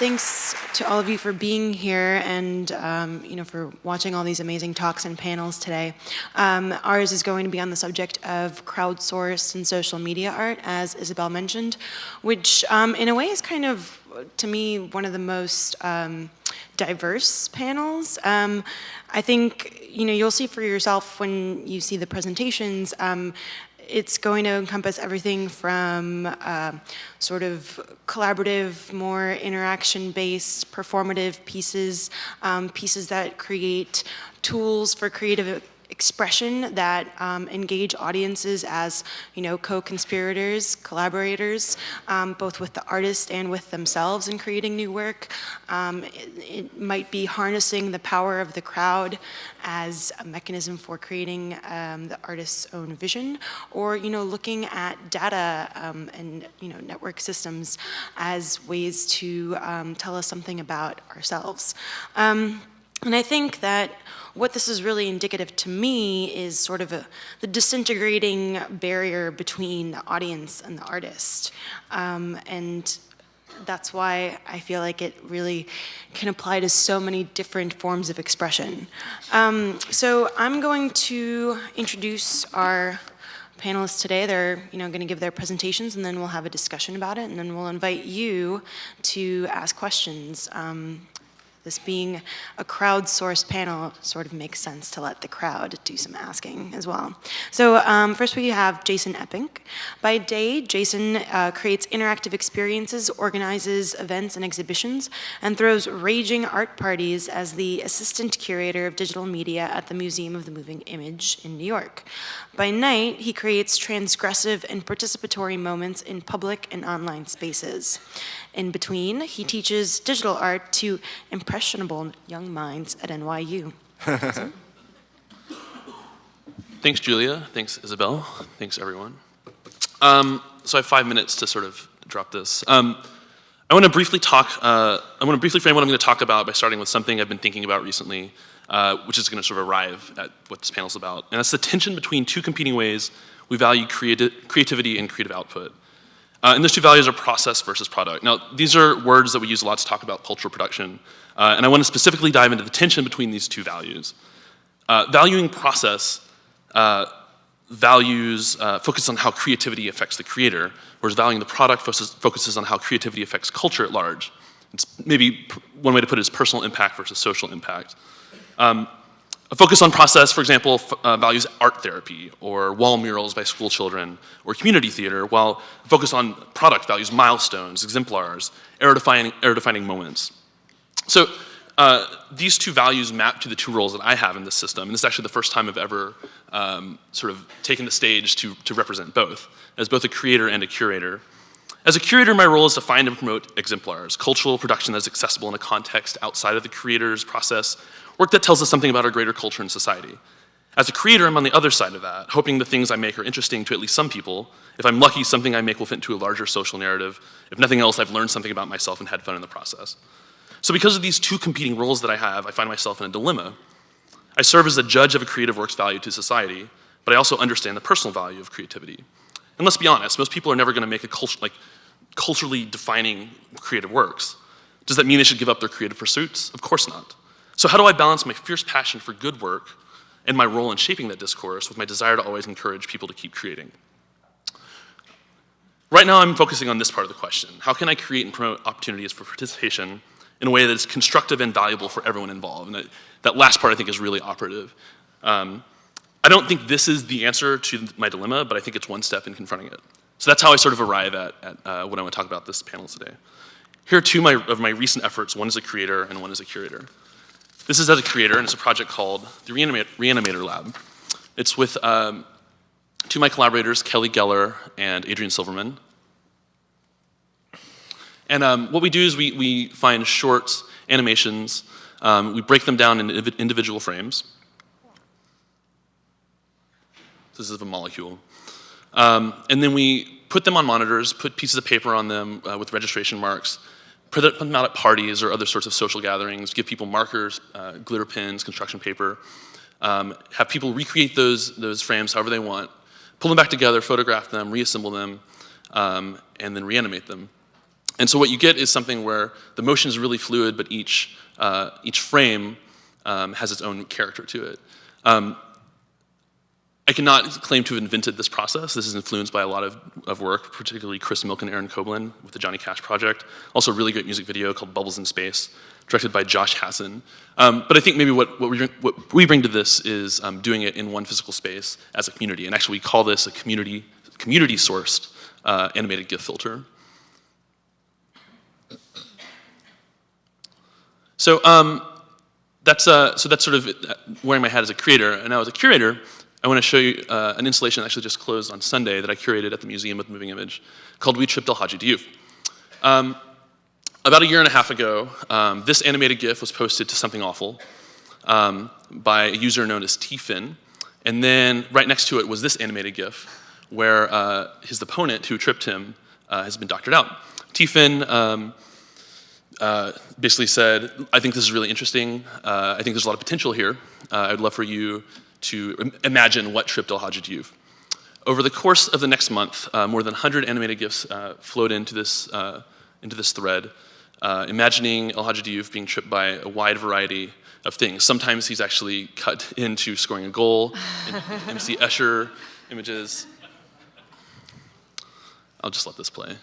thanks to all of you for being here and for watching all these amazing talks and panels today. Ours is going to be on the subject of crowdsourced and social media art, as Isabel mentioned, which in a way is kind of, to me, one of the most diverse panels. I think you'll see for yourself when you see the presentations. It's going to encompass everything from sort of collaborative, more interaction-based, performative pieces, pieces that create tools for creative expression that engage audiences as, co-conspirators, collaborators, both with the artist and with themselves in creating new work. It might be harnessing the power of the crowd as a mechanism for creating the artist's own vision, or looking at data and network systems as ways to tell us something about ourselves. And I think that what this is really indicative to me is sort of the disintegrating barrier between the audience and the artist. And that's why I feel like it really can apply to so many different forms of expression. So I'm going to introduce our panelists today. They're going to give their presentations, and then we'll have a discussion about it, and then we'll invite you to ask questions. This being a crowdsourced panel sort of makes sense to let the crowd do some asking as well. So first we have Jason Eppink. By day, Jason creates interactive experiences, organizes events and exhibitions, and throws raging art parties as the assistant curator of digital media at the Museum of the Moving Image in New York. By night, he creates transgressive and participatory moments in public and online spaces. In between, he teaches digital art to impressionable young minds at NYU. Thanks, Julia. Thanks, Isabel. Thanks, everyone. So I have 5 minutes to sort of drop this. I want to briefly frame what I'm going to talk about by starting with something I've been thinking about recently, which is going to sort of arrive at what this panel's about. And that's the tension between two competing ways we value creativity and creative output. And those two values are process versus product. Now, these are words that we use a lot to talk about cultural production, and I want to specifically dive into the tension between these two values. Valuing process focus on how creativity affects the creator, whereas valuing the product focuses on how creativity affects culture at large. It's maybe one way to put it is personal impact versus social impact. A focus on process, for example, values art therapy, or wall murals by school children, or community theater, while a focus on product values milestones, exemplars, era-defining moments. So these two values map to the two roles that I have in this system, and this is actually the first time I've ever sort of taken the stage to represent both, as both a creator and a curator. As a curator, my role is to find and promote exemplars, cultural production that is accessible in a context outside of the creator's process, work that tells us something about our greater culture and society. As a creator, I'm on the other side of that, hoping the things I make are interesting to at least some people. If I'm lucky, something I make will fit into a larger social narrative. If nothing else, I've learned something about myself and had fun in the process. So because of these two competing roles that I have, I find myself in a dilemma. I serve as a judge of a creative work's value to society, but I also understand the personal value of creativity. And let's be honest, most people are never going to make a culturally defining creative works. Does that mean they should give up their creative pursuits? Of course not. So how do I balance my fierce passion for good work and my role in shaping that discourse with my desire to always encourage people to keep creating? Right now I'm focusing on this part of the question. How can I create and promote opportunities for participation in a way that is constructive and valuable for everyone involved? And that last part I think is really operative. I don't think this is the answer to my dilemma, but I think it's one step in confronting it. So that's how I sort of arrive at what I want to talk about this panel today. Here are two of my recent efforts, one as a creator and one as a curator. This is as a creator, and it's a project called the Reanimator Lab. It's with two of my collaborators, Kelly Geller and Adrian Silverman. And what we do is we find short animations, we break them down into individual frames. This is a molecule. And then we put them on monitors, put pieces of paper on them with registration marks, put them out at parties or other sorts of social gatherings, give people markers, glitter pens, construction paper, have people recreate those frames however they want, pull them back together, photograph them, reassemble them, and then reanimate them. And so what you get is something where the motion is really fluid, but each frame has its own character to it. I cannot claim to have invented this process. This is influenced by a lot of work, particularly Chris Milk and Aaron Koblin with the Johnny Cash Project. Also a really great music video called Bubbles in Space, directed by Josh Hassan. But I think maybe what we bring to this is doing it in one physical space as a community. And actually we call this a community-sourced animated GIF filter. So that's sort of wearing my hat as a creator. And now as a curator, I want to show you an installation that actually just closed on Sunday that I curated at the Museum of Moving Image called We Tripped El Hadji Diouf. About a year and a half ago, this animated GIF was posted to Something Awful by a user known as Tfin. And then right next to it was this animated GIF where his opponent who tripped him has been doctored out. Tfin basically said, I think this is really interesting. I think there's a lot of potential here. I'd love for you to imagine what tripped El Hadji Diouf. Over the course of the next month, more than 100 animated GIFs flowed into this thread, imagining El Hadji Diouf being tripped by a wide variety of things. Sometimes he's actually cut into scoring a goal, in MC Escher images. I'll just let this play.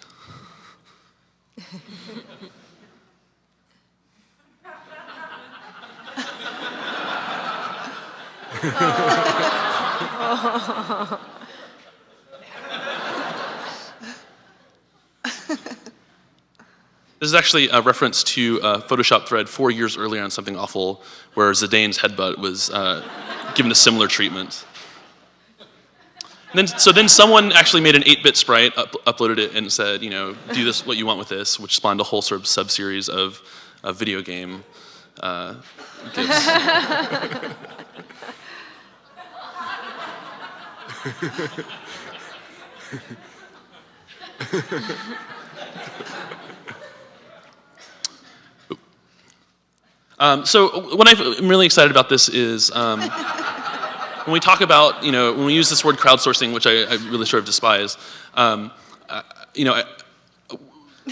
This is actually a reference to a Photoshop thread 4 years earlier on Something Awful, where Zidane's headbutt was given a similar treatment. And then someone actually made an 8-bit sprite, uploaded it, and said, do this what you want with this, which spawned a whole sort of sub-series of video game GIFs. So what I'm really excited about this is when we talk about, when we use this word crowdsourcing, which I really sort of despise,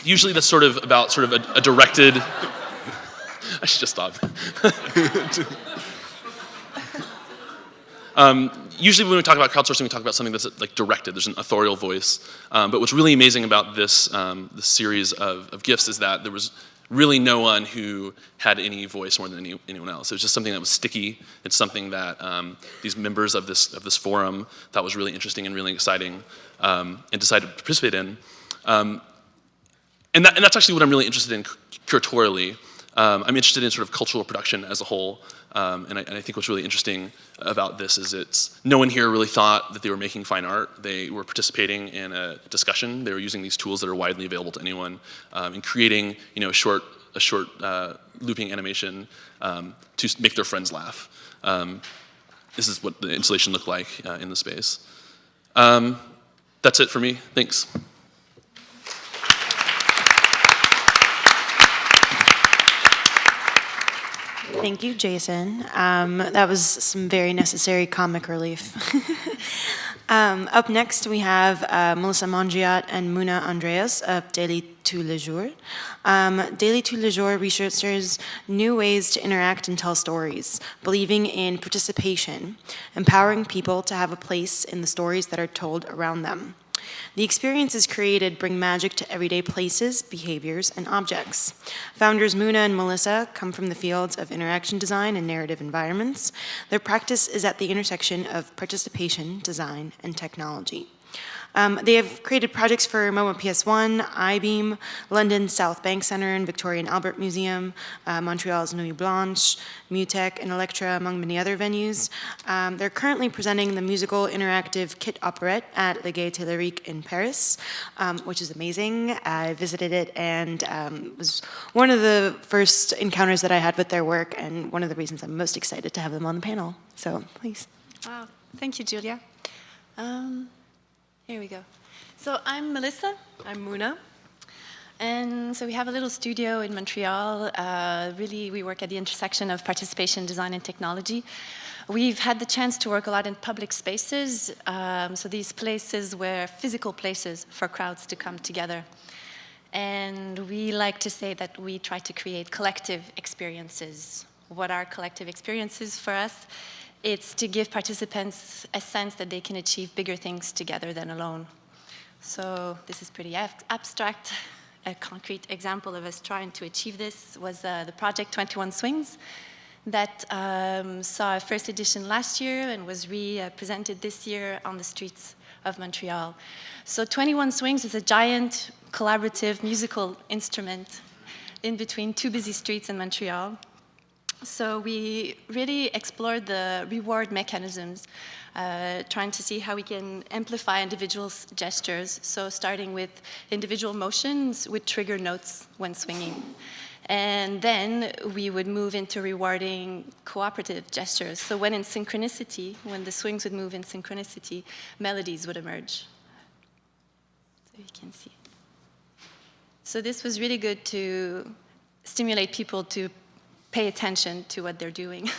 usually that's sort of about a directed. I should just stop. Usually when we talk about crowdsourcing, we talk about something that's like directed. There's an authorial voice. But what's really amazing about this series of GIFs is that there was really no one who had any voice more than anyone else. It was just something that was sticky. It's something that these members of this forum thought was really interesting and really exciting, and decided to participate in. And that's actually what I'm really interested in curatorially. I'm interested in sort of cultural production as a whole. And I think what's really interesting about this is no one here really thought that they were making fine art. They were participating in a discussion. They were using these tools that are widely available to anyone, and creating a short looping animation to make their friends laugh. This is what the installation looked like in the space. That's it for me. Thanks. Thank you, Jason. That was some very necessary comic relief. Up next, we have Melissa Mongiat and Mouna Andraos of Daily tous les jours. Daily tous les jours researches new ways to interact and tell stories, believing in participation, empowering people to have a place in the stories that are told around them. The experiences created bring magic to everyday places, behaviors, and objects. Founders Mouna and Melissa come from the fields of interaction design and narrative environments. Their practice is at the intersection of participation, design, and technology. They have created projects for MoMA PS1, iBeam, London's South Bank Centre and Victoria and Albert Museum, Montreal's Nuit Blanche, Mutech, and Electra, among many other venues. They're currently presenting the musical interactive Kit Operette at Le Gaieté Lyrique in Paris, which is amazing. I visited it and it was one of the first encounters that I had with their work and one of the reasons I'm most excited to have them on the panel. So, please. Wow, thank you, Julia. Here we go. So I'm Melissa. I'm Mouna. And so we have a little studio in Montreal. Really, we work at the intersection of participation, design, and technology. We've had the chance to work a lot in public spaces. So these places were physical places for crowds to come together. And we like to say that we try to create collective experiences. What are collective experiences for us? It's to give participants a sense that they can achieve bigger things together than alone. So this is pretty abstract. A concrete example of us trying to achieve this was the project 21 Swings that saw a first edition last year and was presented this year on the streets of Montreal. So 21 Swings is a giant collaborative musical instrument in between two busy streets in Montreal. So we really explored the reward mechanisms, trying to see how we can amplify individuals' gestures. So starting with individual motions would trigger notes when swinging. And then we would move into rewarding cooperative gestures. So when in synchronicity, when the swings would move in synchronicity, melodies would emerge. So you can see. So this was really good to stimulate people to pay attention to what they're doing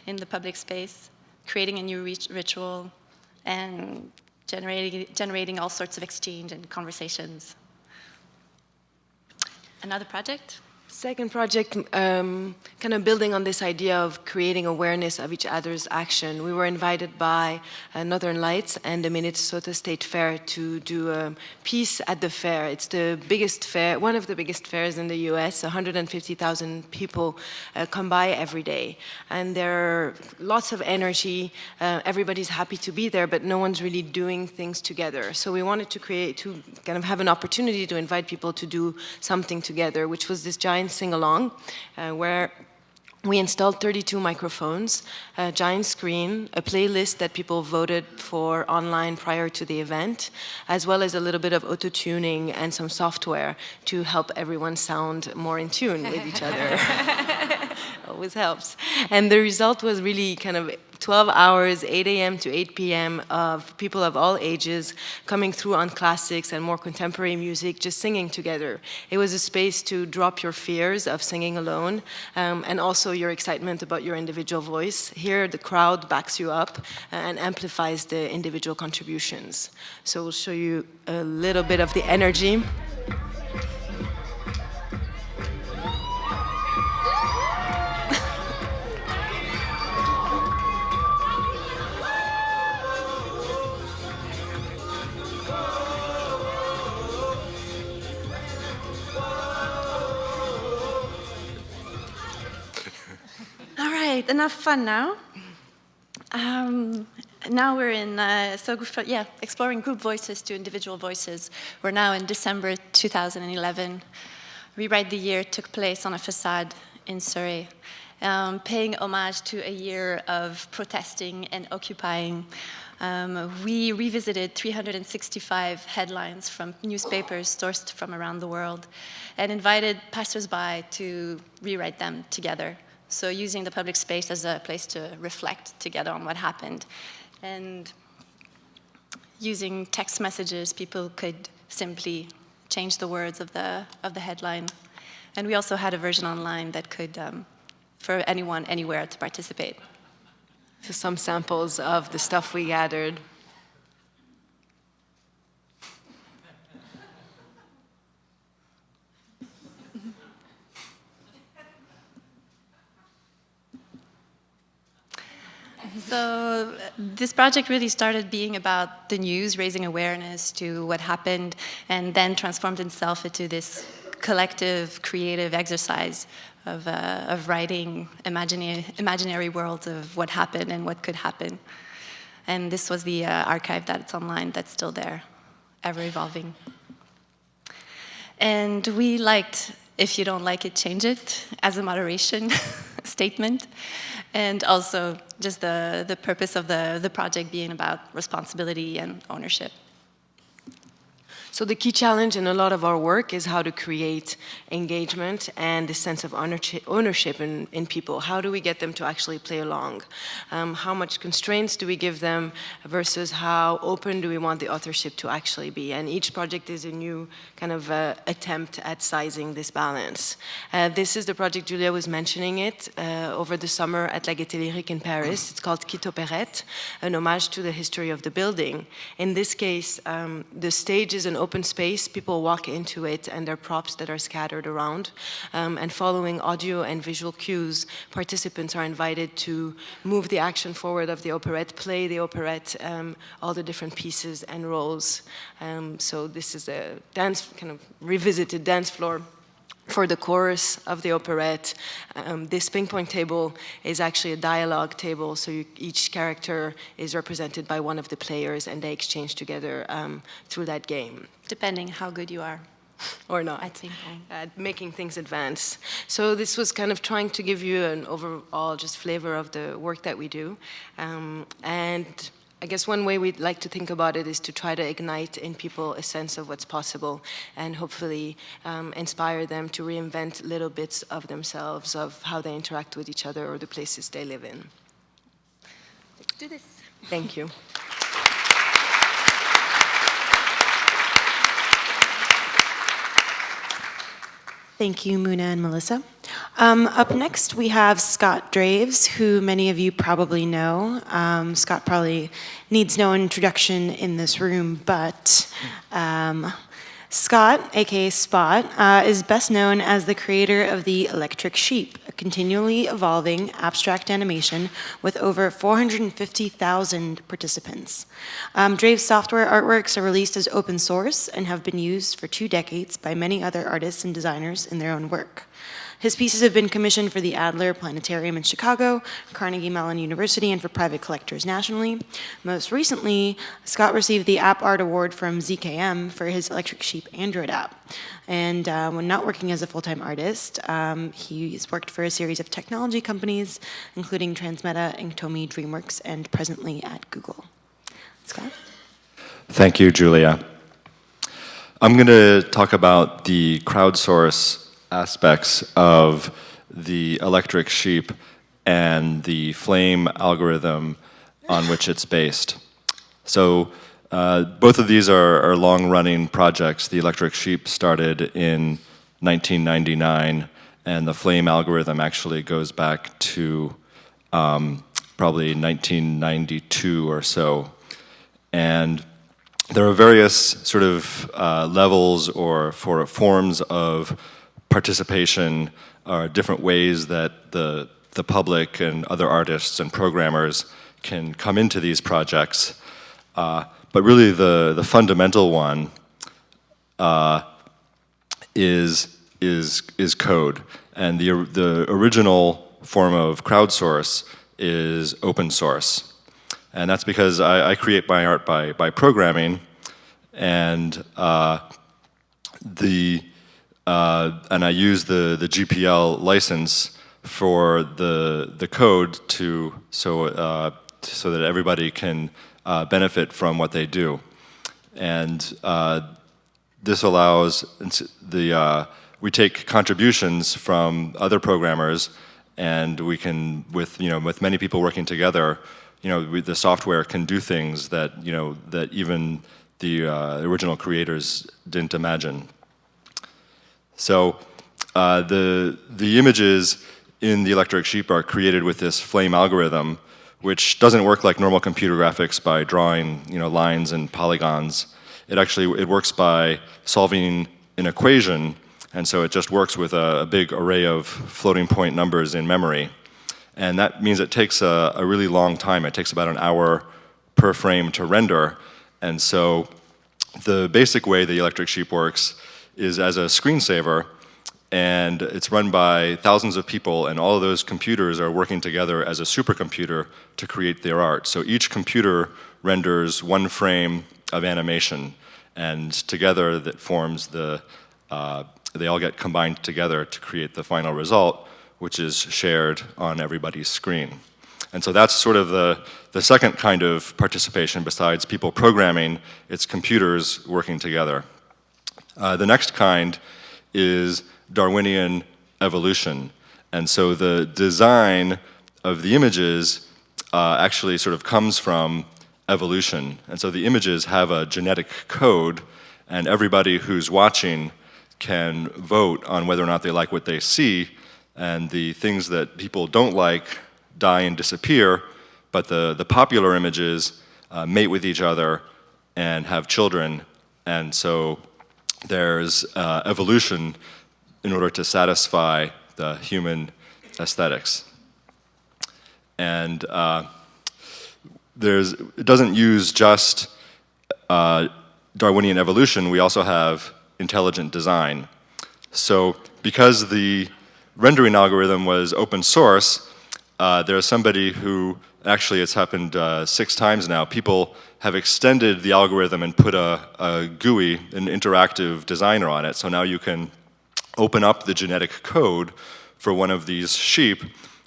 in the public space, creating a new ritual, and generating all sorts of exchange and conversations. Another project? Second project, kind of building on this idea of creating awareness of each other's action. We were invited by Northern Lights and the Minnesota State Fair to do a piece at the fair. It's the biggest fair, one of the biggest fairs in the US. 150,000 people come by every day. And there are lots of energy. Everybody's happy to be there, but no one's really doing things together. So we wanted to kind of have an opportunity to invite people to do something together, which was this giant sing-along, where we installed 32 microphones, a giant screen, a playlist that people voted for online prior to the event, as well as a little bit of auto-tuning and some software to help everyone sound more in tune with each other. Always helps. And the result was really kind of 12 hours, 8 a.m. to 8 p.m. of people of all ages coming through on classics and more contemporary music, just singing together. It was a space to drop your fears of singing alone, and also your excitement about your individual voice. Here, the crowd backs you up and amplifies the individual contributions. So we'll show you a little bit of the energy. Enough fun now. Now we're in, exploring group voices to individual voices. We're now in December 2011. Rewrite the Year took place on a facade in Surrey, paying homage to a year of protesting and occupying. We revisited 365 headlines from newspapers sourced from around the world and invited passersby to rewrite them together. So using the public space as a place to reflect together on what happened. And using text messages, people could simply change the words of the headline. And we also had a version online that could, for anyone, anywhere to participate. So some samples of the stuff we gathered. So this project really started being about the news, raising awareness to what happened, and then transformed itself into this collective, creative exercise of writing imaginary worlds of what happened and what could happen. And this was the archive that's online that's still there, ever evolving. And we liked, if you don't like it, change it, as a moderation statement. And also just the purpose of the project being about responsibility and ownership. So the key challenge in a lot of our work is how to create engagement and the sense of ownership in people. How do we get them to actually play along? How much constraints do we give them versus how open do we want the authorship to actually be? And each project is a new kind of attempt at sizing this balance. This is the project, Julia was mentioning it, over the summer at La Gaîté Lyrique in Paris. It's called Kit Opérette, an homage to the history of the building. In this case, the stage is an open open space. People walk into it, and there are props that are scattered around. And following audio and visual cues, participants are invited to move the action forward of the operette, play the operette, all the different pieces and roles. So this is a dance, kind of revisited dance floor for the chorus of the operette. This ping-pong table is actually a dialogue table, so each character is represented by one of the players, and they exchange together through that game. Depending how good you are. Or not. At ping-pong. Making things advance. So this was kind of trying to give you an overall just flavor of the work that we do. And I guess one way we'd like to think about it is to try to ignite in people a sense of what's possible, and hopefully inspire them to reinvent little bits of themselves, of how they interact with each other or the places they live in. Let's do this. Thank you. Thank you, Mouna and Melissa. Up next, we have Scott Draves, who many of you probably know. Scott probably needs no introduction in this room, but Scott, aka Spot, is best known as the creator of the Electric Sheep, a continually evolving abstract animation with over 450,000 participants. Draves' software artworks are released as open source and have been used for 2 decades by many other artists and designers in their own work. His pieces have been commissioned for the Adler Planetarium in Chicago, Carnegie Mellon University, and for private collectors nationally. Most recently, Scott received the App Art Award from ZKM for his Electric Sheep Android app. And when not working as a full-time artist, he's worked for a series of technology companies, including Transmeta, Inktomi, DreamWorks, and presently at Google. Scott? Thank you, Julia. I'm going to talk about the crowdsource aspects of the Electric Sheep and the flame algorithm on which it's based. So both of these are long-running projects. The Electric Sheep started in 1999, and the flame algorithm actually goes back to probably 1992 or so. And there are various sort of levels or forms of participation, are different ways that the public and other artists and programmers can come into these projects. But really the fundamental one is code. And the original form of crowdsource is open source. And that's because I create my art by programming, and and I use the GPL license for the code so that everybody can benefit from what they do. And this allows we take contributions from other programmers, and we can, with many people working together, the software can do things that that even the original creators didn't imagine. So the images in the Electric Sheep are created with this flame algorithm, which doesn't work like normal computer graphics by drawing lines and polygons. It works by solving an equation, and so it just works with a big array of floating point numbers in memory. And that means it takes a really long time. It takes about an hour per frame to render. And so the basic way the Electric Sheep works is as a screensaver, and it's run by thousands of people, and all of those computers are working together as a supercomputer to create their art. So each computer renders one frame of animation, and together that forms they all get combined together to create the final result, which is shared on everybody's screen. And so that's sort of the second kind of participation besides people programming, it's computers working together. The next kind is Darwinian evolution. And so the design of the images actually sort of comes from evolution. And so the images have a genetic code, and everybody who's watching can vote on whether or not they like what they see, and the things that people don't like die and disappear, but the popular images mate with each other and have children, And so there's evolution in order to satisfy the human aesthetics. And it doesn't use just Darwinian evolution, we also have intelligent design. So because the rendering algorithm was open source, there's somebody who, actually it's happened 6 times now, people have extended the algorithm and put a GUI, an interactive designer on it. So now you can open up the genetic code for one of these sheep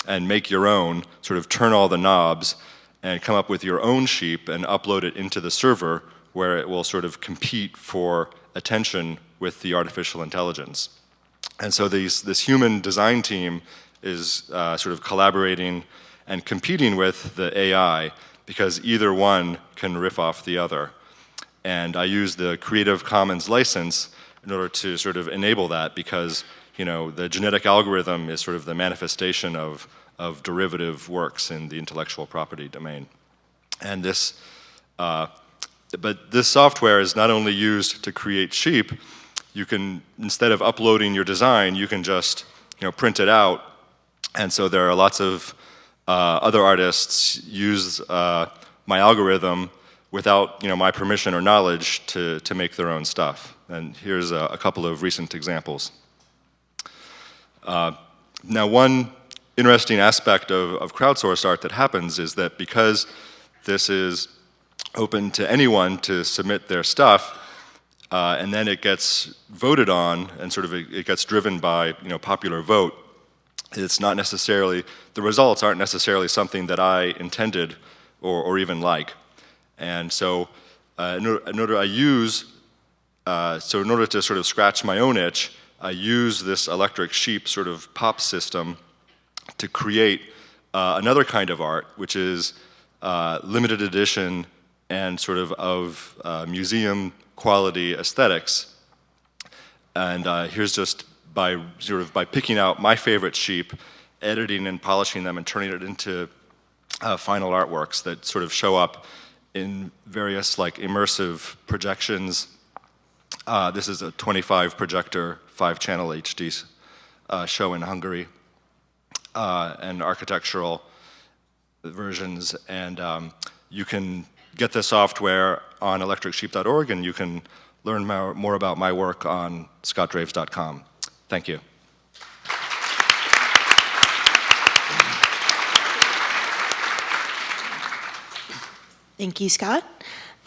and make your own, sort of turn all the knobs and come up with your own sheep and upload it into the server where it will sort of compete for attention with the artificial intelligence. And so this human design team is sort of collaborating and competing with the AI because either one can riff off the other. And I use the Creative Commons license in order to sort of enable that because, you know, the genetic algorithm is sort of the manifestation of derivative works in the intellectual property domain. And this, but this software is not only used to create sheep, you can, instead of uploading your design, you can just, you know, print it out. And so there are lots of other artists use my algorithm without, you know, my permission or knowledge to make their own stuff. And here's a couple of recent examples. Now, one interesting aspect of crowdsourced art that happens is that because this is open to anyone to submit their stuff, and then it gets voted on, and sort of it gets driven by, you know, popular vote. It's not necessarily, the results aren't necessarily something that I intended or even like. And so in order to sort of scratch my own itch, I use this electric sheep sort of pop system to create another kind of art, which is limited edition and sort of museum quality aesthetics. And here's just by picking out my favorite sheep, editing and polishing them and turning it into final artworks that sort of show up in various like immersive projections. This is a 25 projector, 5-channel HD show in Hungary, and architectural versions. And you can get the software on electricsheep.org, and you can learn more about my work on scottdraves.com. Thank you. Thank you, Scott.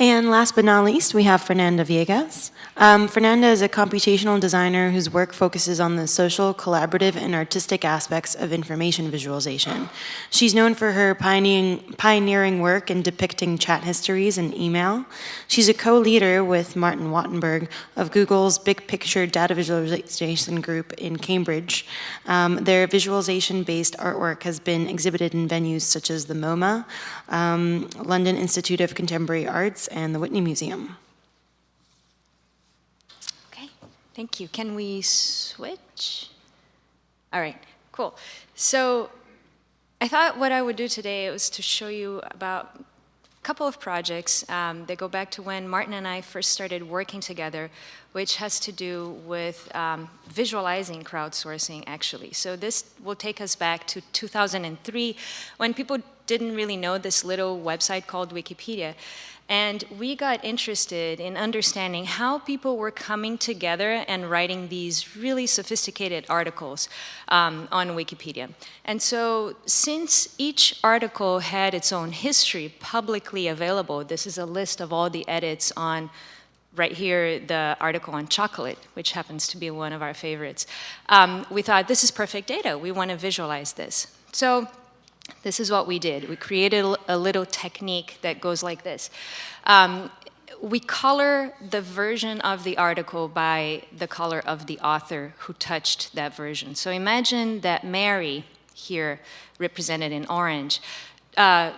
And last but not least, we have Fernanda Viegas. Fernanda is a computational designer whose work focuses on the social, collaborative, and artistic aspects of information visualization. She's known for her pioneering work in depicting chat histories and email. She's a co-leader with Martin Wattenberg of Google's Big Picture Data Visualization Group in Cambridge. Their visualization-based artwork has been exhibited in venues such as the MoMA, London Institute of Contemporary Arts, and the Whitney Museum. Okay, thank you. Can we switch? All right, cool. So I thought what I would do today was to show you about a couple of projects that go back to when Martin and I first started working together, which has to do with visualizing crowdsourcing, actually. So this will take us back to 2003, when people didn't really know this little website called Wikipedia. And we got interested in understanding how people were coming together and writing these really sophisticated articles on Wikipedia. And so since each article had its own history publicly available, this is a list of all the edits on, right here, the article on chocolate, which happens to be one of our favorites. We thought, this is perfect data. We want to visualize this. So this is what we did. We created a little technique that goes like this. We color the version of the article by the color of the author who touched that version. So imagine that Mary, here represented in orange,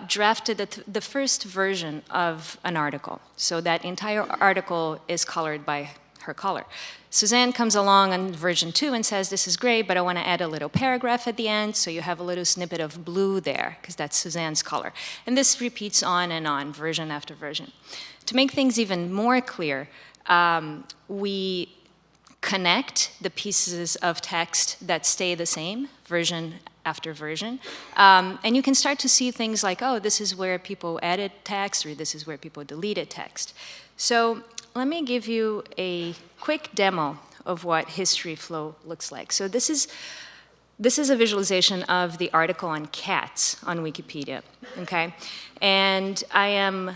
drafted the first version of an article. So that entire article is colored by her color. Suzanne comes along on version 2 and says, this is great, but I want to add a little paragraph at the end, so you have a little snippet of blue there, because that's Suzanne's color. And this repeats on and on, version after version. To make things even more clear, we connect the pieces of text that stay the same, version after version. And you can start to see things like, oh, this is where people added text, or this is where people deleted text. So let me give you a quick demo of what history flow looks like. So this is a visualization of the article on cats on Wikipedia, okay? And I am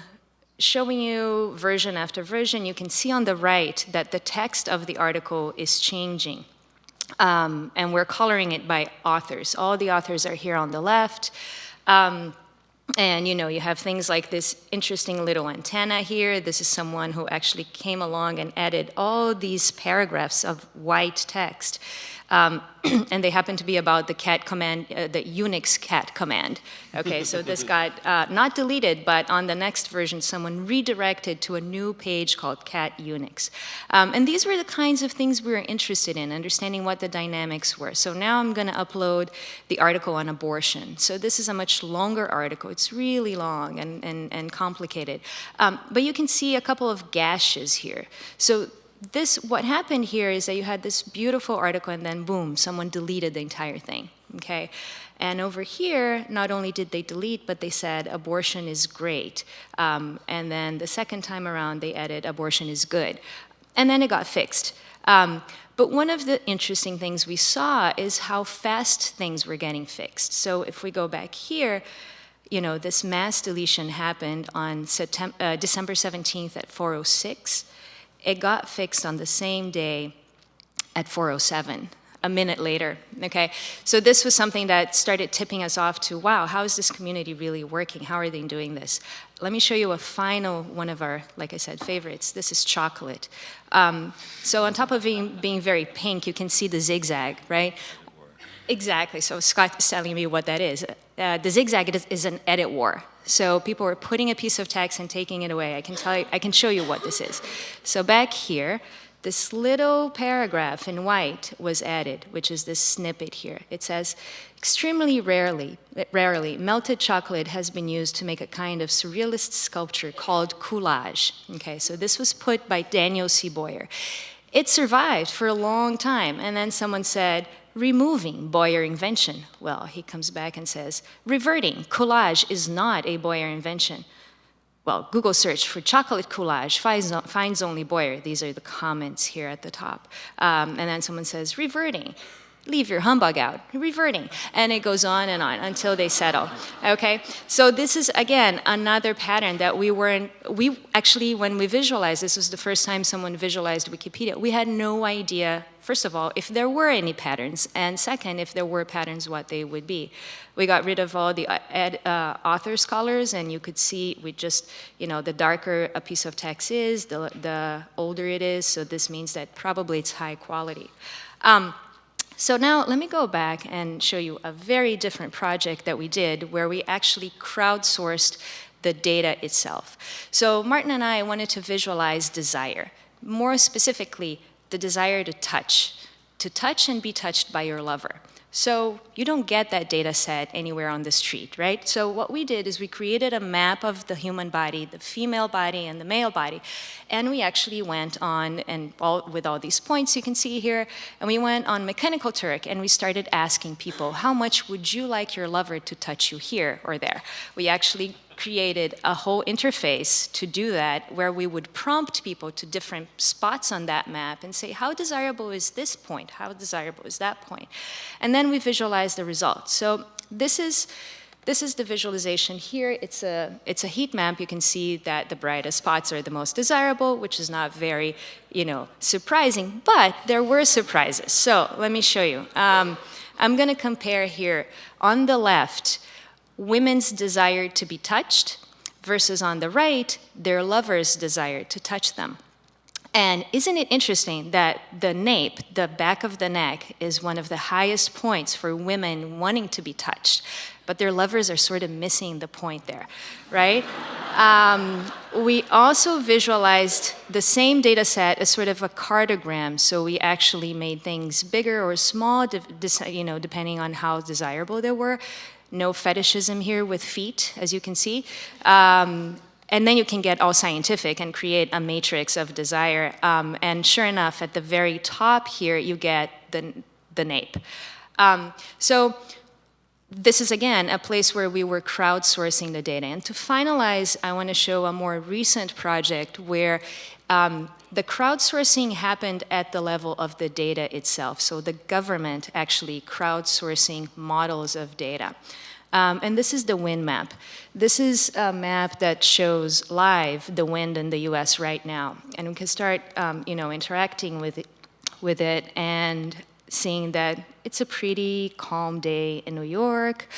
showing you version after version. You can see on the right that the text of the article is changing. And we're coloring it by authors. All the authors are here on the left. And you have things like this interesting little antenna here. This is someone who actually came along and added all these paragraphs of white text. And they happen to be about the cat command, the Unix cat command. Okay, so this got not deleted, but on the next version, someone redirected to a new page called cat Unix. And these were the kinds of things we were interested in, understanding what the dynamics were. So now I'm going to upload the article on abortion. So this is a much longer article. It's really long and complicated. But you can see a couple of gashes here. So what happened here is that you had this beautiful article and then boom, someone deleted the entire thing, okay? And over here, not only did they delete, but they said abortion is great. And then the second time around, they added abortion is good. And then it got fixed. But one of the interesting things we saw is how fast things were getting fixed. So if we go back here, this mass deletion happened on December 17th at 4:06. It got fixed on the same day at 4:07, a minute later, okay? So this was something that started tipping us off to, wow, how is this community really working? How are they doing this? Let me show you a final one of our, like I said, favorites. This is chocolate. So on top of being very pink, you can see the zigzag, right? Exactly, so Scott is telling me what that is. The zigzag is an edit war. So people were putting a piece of text and taking it away. I can show you what this is. So back here, this little paragraph in white was added, which is this snippet here. It says, extremely rarely, melted chocolate has been used to make a kind of surrealist sculpture called collage. Okay, so this was put by Daniel C. Boyer. It survived for a long time, and then someone said, removing Boyer invention. Well, he comes back and says, reverting, collage is not a Boyer invention. Well, Google search for chocolate collage finds only Boyer. These are the comments here at the top. And then someone says, reverting. Leave your humbug out, reverting. And it goes on until they settle, okay? So this is, again, another pattern that we actually, when we visualized, this was the first time someone visualized Wikipedia, we had no idea, first of all, if there were any patterns, and second, if there were patterns, what they would be. We got rid of all the authors colors, and you could see, the darker a piece of text is, the older it is, so this means that probably it's high quality. So now let me go back and show you a very different project that we did where we actually crowdsourced the data itself. So Martin and I wanted to visualize desire, more specifically the desire to touch and be touched by your lover. So you don't get that data set anywhere on the street, right? So what we did is we created a map of the human body, the female body and the male body, and we actually went on, and with all these points you can see here, and we went on Mechanical Turk and we started asking people, how much would you like your lover to touch you here or there? We actually created a whole interface to do that where we would prompt people to different spots on that map and say, how desirable is this point? How desirable is that point? And then we visualize the results. So this is the visualization here. It's a heat map. You can see that the brightest spots are the most desirable, which is not very, surprising, but there were surprises. So let me show you. I'm going to compare here on the left, women's desire to be touched versus on the right, their lover's desire to touch them. And isn't it interesting that the nape, the back of the neck, is one of the highest points for women wanting to be touched, but their lovers are sort of missing the point there, right? We also visualized the same data set as sort of a cartogram, so we actually made things bigger or small, depending on how desirable they were. No fetishism here with feet, as you can see. And then you can get all scientific and create a matrix of desire. And sure enough, at the very top here, you get the nape. So this is, again, a place where we were crowdsourcing the data. And to finalize, I want to show a more recent project where the crowdsourcing happened at the level of the data itself. So the government actually crowdsourcing models of data. And this is the wind map. This is a map that shows live the wind in the US right now. And we can start interacting with it and seeing that it's a pretty calm day in New York.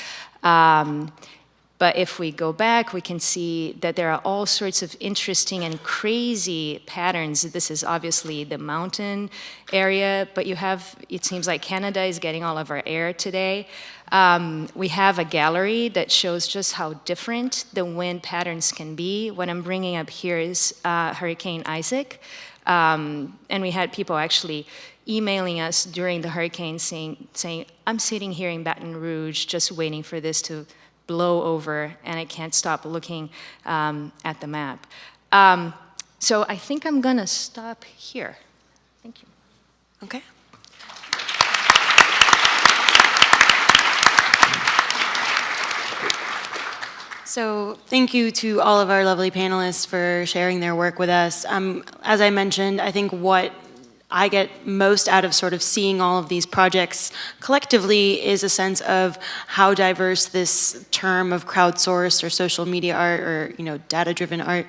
But if we go back, we can see that there are all sorts of interesting and crazy patterns. This is obviously the mountain area, but you have, it seems like Canada is getting all of our air today. We have a gallery that shows just how different the wind patterns can be. What I'm bringing up here is Hurricane Isaac. And we had people actually emailing us during the hurricane saying, I'm sitting here in Baton Rouge just waiting for this to blow over, and I can't stop looking at the map. So I think I'm gonna stop here. Thank you. Okay. So thank you to all of our lovely panelists for sharing their work with us. As I mentioned, I think what I get most out of sort of seeing all of these projects collectively is a sense of how diverse this term of crowdsourced or social media art or data-driven art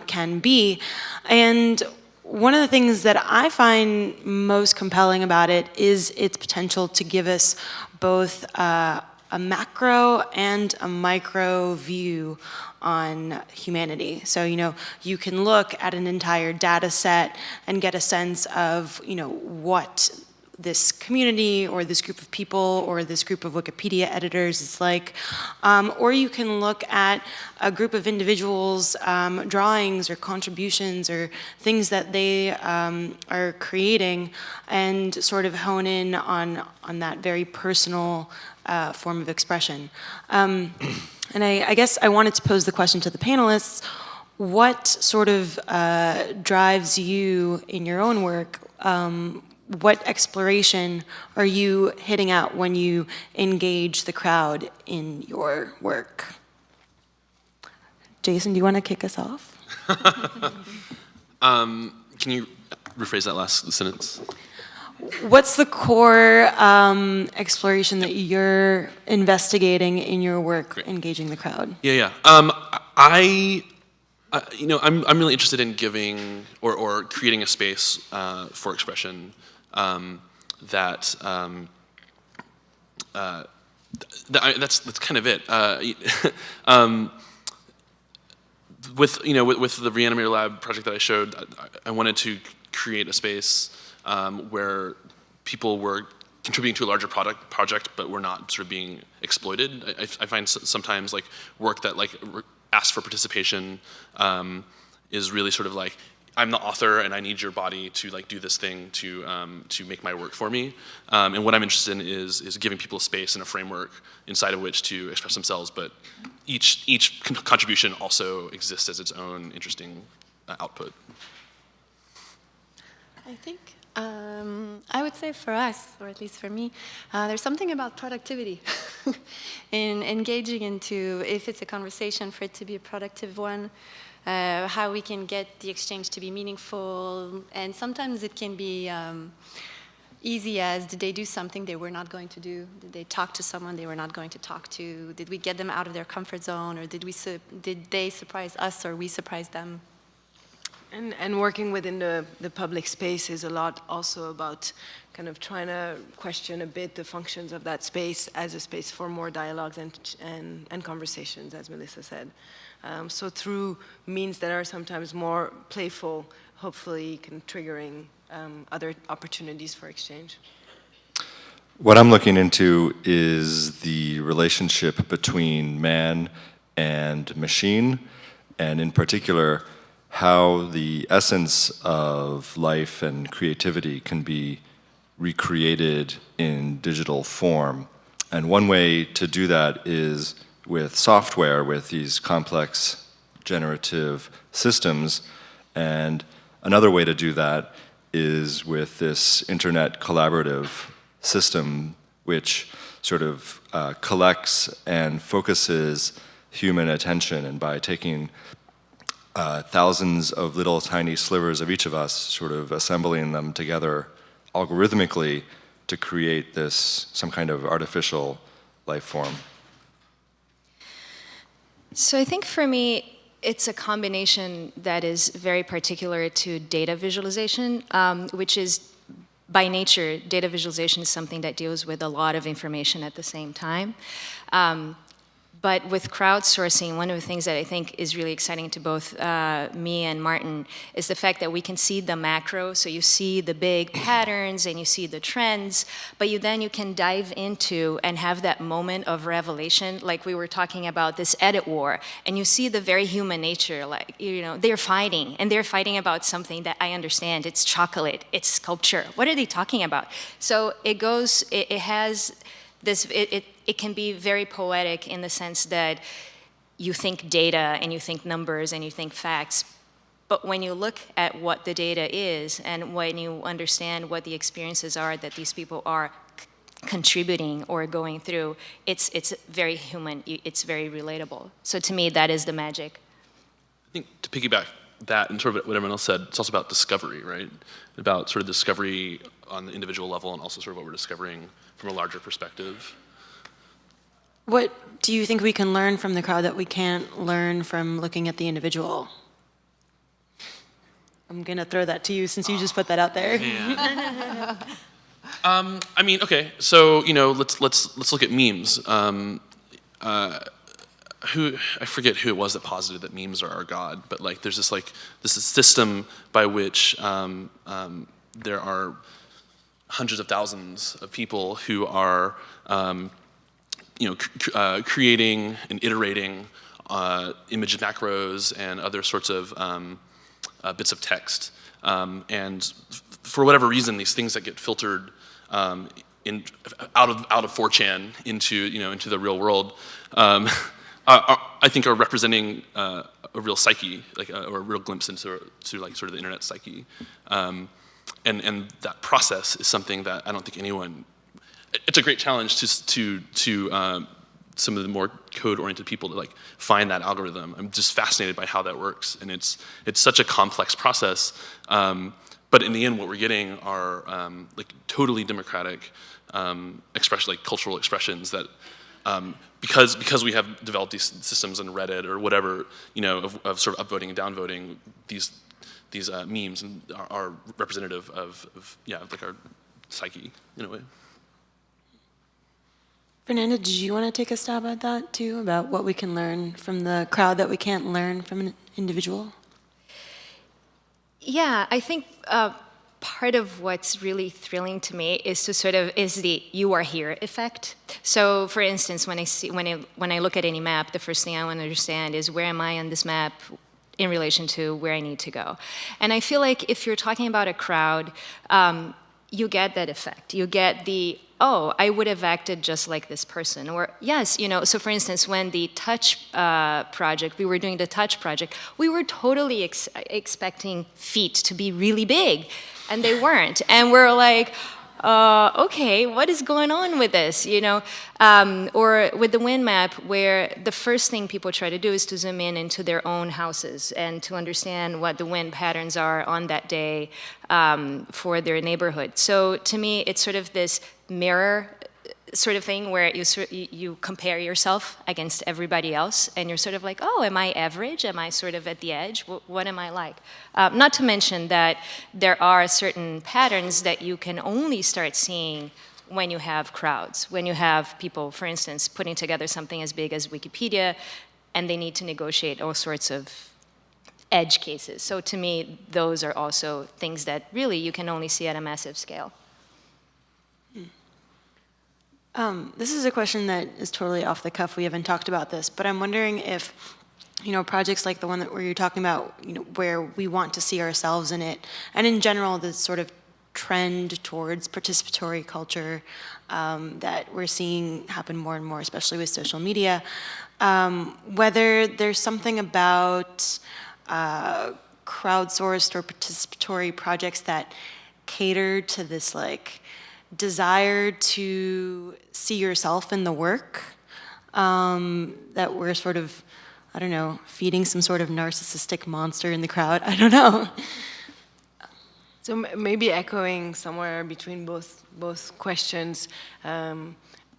can be. And one of the things that I find most compelling about it is its potential to give us both a macro and a micro view on humanity. So, you can look at an entire data set and get a sense of, what this community or this group of people or this group of Wikipedia editors is like. Or you can look at a group of individuals' drawings or contributions or things that they are creating and sort of hone in on that very personal form of expression. And I guess I wanted to pose the question to the panelists, what sort of drives you in your own work? What exploration are you hitting out when you engage the crowd in your work? Jason, do you want to kick us off? Can you rephrase that last sentence? What's the core exploration that you're investigating in your work, engaging the crowd? Yeah. I'm really interested in giving or creating a space for expression that's kind of it. With the Reanimator Lab project that I showed, I wanted to create a space where people were contributing to a larger project, but were not sort of being exploited. I find sometimes like work that asks for participation is really sort of like, I'm the author and I need your body to do this thing to make my work for me. And what I'm interested in is giving people a space and a framework inside of which to express themselves, but each contribution also exists as its own interesting output. I think I would say for us, or at least for me, there's something about productivity in engaging into, if it's a conversation, for it to be a productive one, how we can get the exchange to be meaningful, and sometimes it can be easy as, did they do something they were not going to do? Did they talk to someone they were not going to talk to? Did we get them out of their comfort zone, or did they surprise us, or we surprise them? And working within the public space is a lot also about kind of trying to question a bit the functions of that space as a space for more dialogues and conversations, as Melissa said. So through means that are sometimes more playful, hopefully triggering other opportunities for exchange. What I'm looking into is the relationship between man and machine, and in particular, how the essence of life and creativity can be recreated in digital form. And one way to do that is with software, with these complex generative systems. And another way to do that is with this internet collaborative system, which sort of collects and focuses human attention. And by taking thousands of little tiny slivers of each of us, sort of assembling them together algorithmically to create this, some kind of artificial life form. So I think for me, it's a combination that is very particular to data visualization, which is, by nature, data visualization is something that deals with a lot of information at the same time. But with crowdsourcing, one of the things that I think is really exciting to both me and Martin is the fact that we can see the macro. So you see the big patterns and you see the trends, but then you can dive into and have that moment of revelation, like we were talking about this edit war, and you see the very human nature, like, you know, they're fighting, and they're fighting about something that I understand. It's chocolate, it's sculpture. What are they talking about? So it goes, it has this, it can be very poetic in the sense that you think data and you think numbers and you think facts, but when you look at what the data is and when you understand what the experiences are that these people are contributing or going through, it's very human, it's very relatable. So to me, that is the magic. I think to piggyback that and sort of what everyone else said, it's also about discovery, right? About sort of discovery on the individual level and also sort of what we're discovering from a larger perspective. What do you think we can learn from the crowd that we can't learn from looking at the individual? I'm gonna throw that to you since you just put that out there. Yeah. I mean, okay, so you know, let's look at memes. I forget who it was that posited that memes are our god, but like there's this system by which there are hundreds of thousands of people who are creating and iterating image macros and other sorts of bits of text, and for whatever reason, these things that get filtered out of 4chan into the real world, I think are representing a real psyche, or a real glimpse into like sort of the internet psyche, and that process is something that I don't think anyone. It's a great challenge to some of the more code-oriented people to like find that algorithm. I'm just fascinated by how that works, and it's such a complex process. But in the end, what we're getting are like totally democratic expression, like cultural expressions that because we have developed these systems on Reddit or whatever, of sort of upvoting and downvoting, these memes and are representative of like our psyche in a way. Fernanda, did you want to take a stab at that too, about what we can learn from the crowd that we can't learn from an individual? Yeah, I think part of what's really thrilling to me is the "you are here" effect. So, for instance, when I look at any map, the first thing I want to understand is where am I on this map in relation to where I need to go. And I feel like if you're talking about a crowd, you get that effect. You get the, oh, I would have acted just like this person. Or yes, so for instance, when the touch project, we were doing the touch project, we were totally expecting feet to be really big, and they weren't. And we're like, okay, what is going on with this, Or with the wind map, where the first thing people try to do is to zoom in into their own houses and to understand what the wind patterns are on that day for their neighborhood. So to me, it's sort of this mirror sort of thing where you compare yourself against everybody else, and you're sort of like, oh, am I average? Am I sort of at the edge? What am I like? Not to mention that there are certain patterns that you can only start seeing when you have crowds, when you have people, for instance, putting together something as big as Wikipedia, and they need to negotiate all sorts of edge cases. So to me, those are also things that really you can only see at a massive scale. This is a question that is totally off the cuff. We haven't talked about this, but I'm wondering if, projects like the one where you're talking about, where we want to see ourselves in it, and in general, the sort of trend towards participatory culture that we're seeing happen more and more, especially with social media. Whether there's something about crowdsourced or participatory projects that cater to this like desire to see yourself in the work, that we're sort of, I don't know, feeding some sort of narcissistic monster in the crowd. I don't know. So maybe echoing somewhere between both questions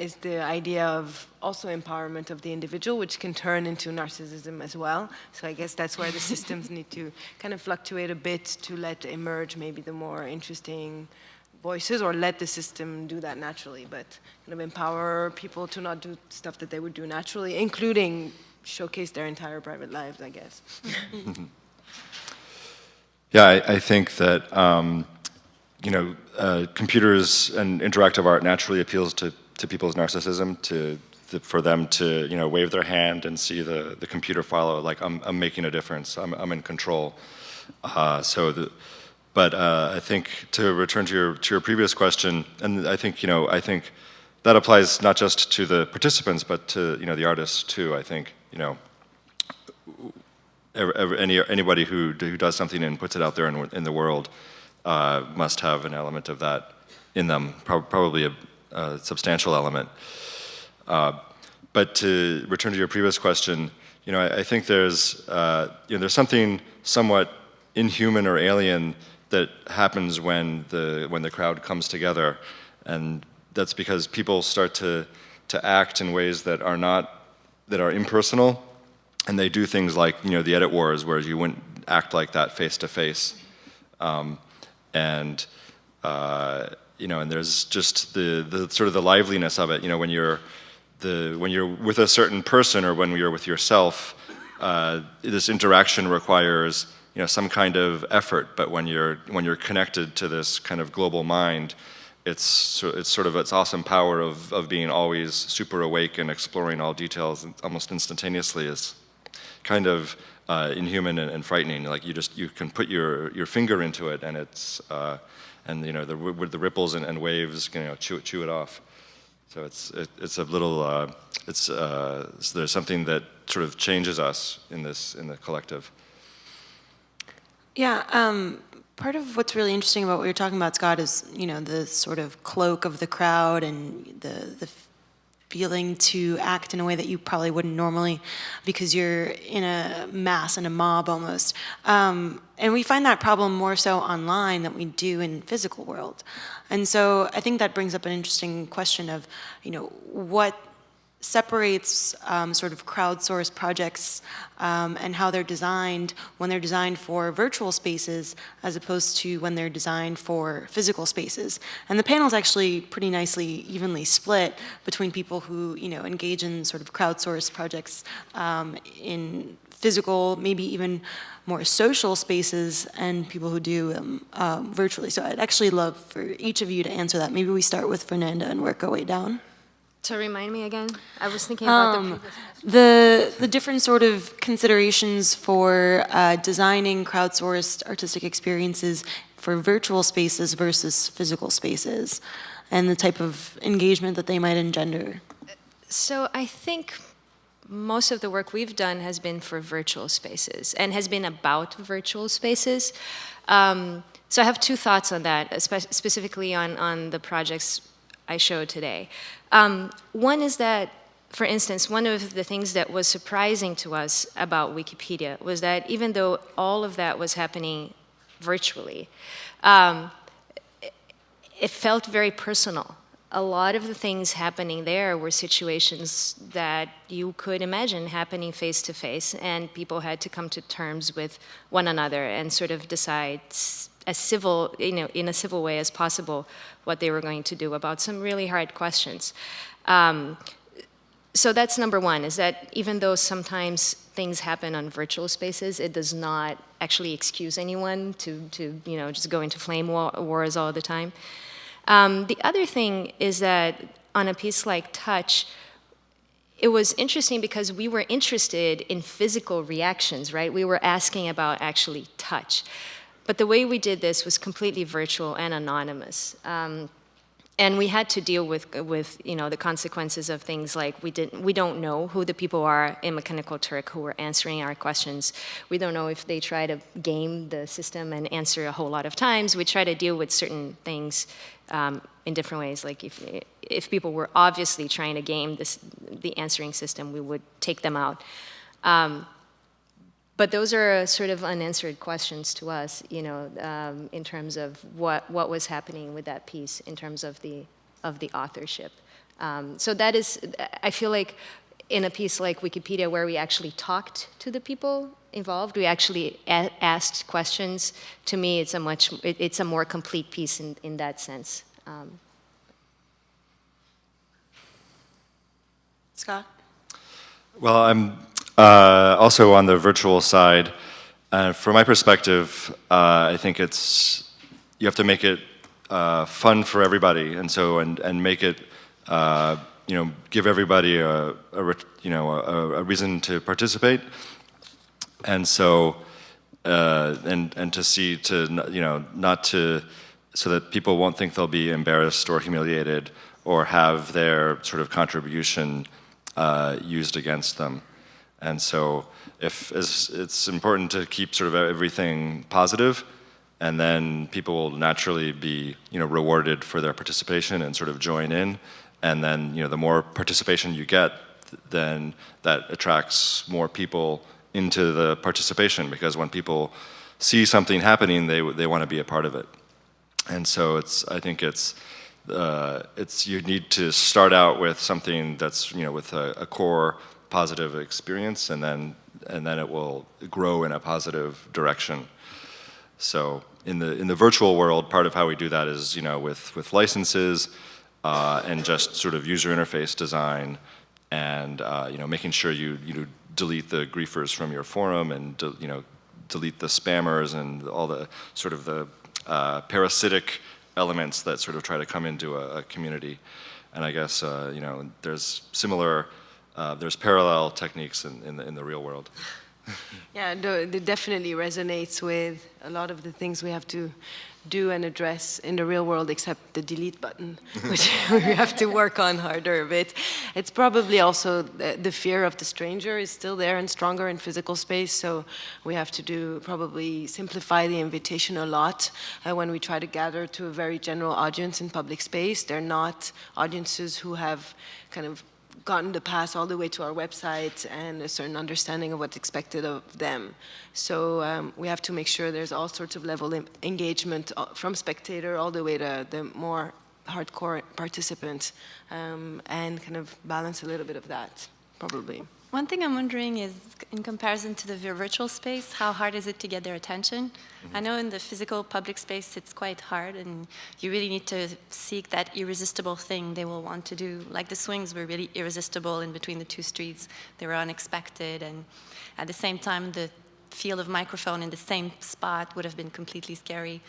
is the idea of also empowerment of the individual, which can turn into narcissism as well. So I guess that's where the systems need to kind of fluctuate a bit to let emerge maybe the more interesting voices, or let the system do that naturally, but kind of empower people to not do stuff that they would do naturally, including showcase their entire private lives, I guess. Yeah, I think that computers and interactive art naturally appeals to people's narcissism, for them to wave their hand and see the computer follow, like I'm making a difference, I'm in control. But I think to return to your previous question, and I think that applies not just to the participants but to the artists too. I think anybody who does something and puts it out there in the world must have an element of that in them, probably a substantial element. But to return to your previous question, I think there's something somewhat inhuman or alien that happens when the crowd comes together, and that's because people start to act in ways that are impersonal, and they do things like the edit wars, where you wouldn't act like that face to face, and there's just the sort of the liveliness of it. When you're with a certain person, or when you're with yourself, this interaction requires some kind of effort. But when you're connected to this kind of global mind, it's sort of its awesome power of being always super awake and exploring all details almost instantaneously is kind of inhuman and frightening. Like you can put your finger into it, and it's with the ripples and waves, chew it off. So it's a little there's something that sort of changes us in the collective. Yeah, part of what's really interesting about what you're talking about, Scott, is the sort of cloak of the crowd and the feeling to act in a way that you probably wouldn't normally, because you're in a mass, in a mob almost. And we find that problem more so online than we do in physical world. And so I think that brings up an interesting question of, what separates sort of crowdsourced projects and how they're designed when they're designed for virtual spaces as opposed to when they're designed for physical spaces. And the panel is actually pretty nicely evenly split between people who engage in sort of crowdsourced projects in physical, maybe even more social spaces, and people who do them virtually. So I'd actually love for each of you to answer that. Maybe we start with Fernanda and work our way down. So remind me again. I was thinking about the different sort of considerations for designing crowdsourced artistic experiences for virtual spaces versus physical spaces, and the type of engagement that they might engender. So I think most of the work we've done has been for virtual spaces and has been about virtual spaces. So I have two thoughts on that, specifically on the projects I showed today. One is that, for instance, one of the things that was surprising to us about Wikipedia was that even though all of that was happening virtually, it felt very personal. A lot of the things happening there were situations that you could imagine happening face to face, and people had to come to terms with one another and sort of decide as civil, in a civil way as possible, what they were going to do about some really hard questions. So that's number one, is that even though sometimes things happen on virtual spaces, it does not actually excuse anyone to just go into flame wars all the time. The other thing is that on a piece like Touch, it was interesting because we were interested in physical reactions, right? We were asking about actually touch. But the way we did this was completely virtual and anonymous. And we had to deal with the consequences of things like we don't know who the people are in Mechanical Turk who were answering our questions. We don't know if they try to game the system and answer a whole lot of times. We try to deal with certain things in different ways. Like if people were obviously trying to game the answering system, we would take them out. But those are sort of unanswered questions to us, in terms of what was happening with that piece, in terms of the authorship. So that is, I feel like, in a piece like Wikipedia, where we actually talked to the people involved, we actually asked questions. To me, it's a more complete piece in that sense. Scott? Well, I'm also on the virtual side. From my perspective, I think you have to make it fun for everybody, and make it give everybody a reason to participate, and so and to see not to so that people won't think they'll be embarrassed or humiliated or have their sort of contribution used against them. And so it's important to keep sort of everything positive, and then people will naturally be rewarded for their participation and sort of join in. And then the more participation you get, then that attracts more people into the participation, because when people see something happening, they want to be a part of it. And so I think you need to start out with something that's with a core positive experience, and then it will grow in a positive direction. So in the virtual world, part of how we do that is with licenses and just sort of user interface design, and making sure you delete the griefers from your forum, and delete the spammers and all the sort of the parasitic elements that sort of try to come into a community. And I guess there's parallel techniques in the real world. Yeah, it definitely resonates with a lot of the things we have to do and address in the real world, except the delete button, which we have to work on harder a bit. It's probably also the fear of the stranger is still there and stronger in physical space, so we have to probably simplify the invitation a lot when we try to gather to a very general audience in public space. They're not audiences who have kind of gotten the pass all the way to our website and a certain understanding of what's expected of them. So we have to make sure there's all sorts of level of engagement from spectator all the way to the more hardcore participant, and kind of balance a little bit of that, probably. One thing I'm wondering is, in comparison to the virtual space, how hard is it to get their attention? Mm-hmm. I know in the physical public space it's quite hard, and you really need to seek that irresistible thing they will want to do. Like the swings were really irresistible in between the two streets. They were unexpected, and at the same time the field of microphone in the same spot would have been completely scary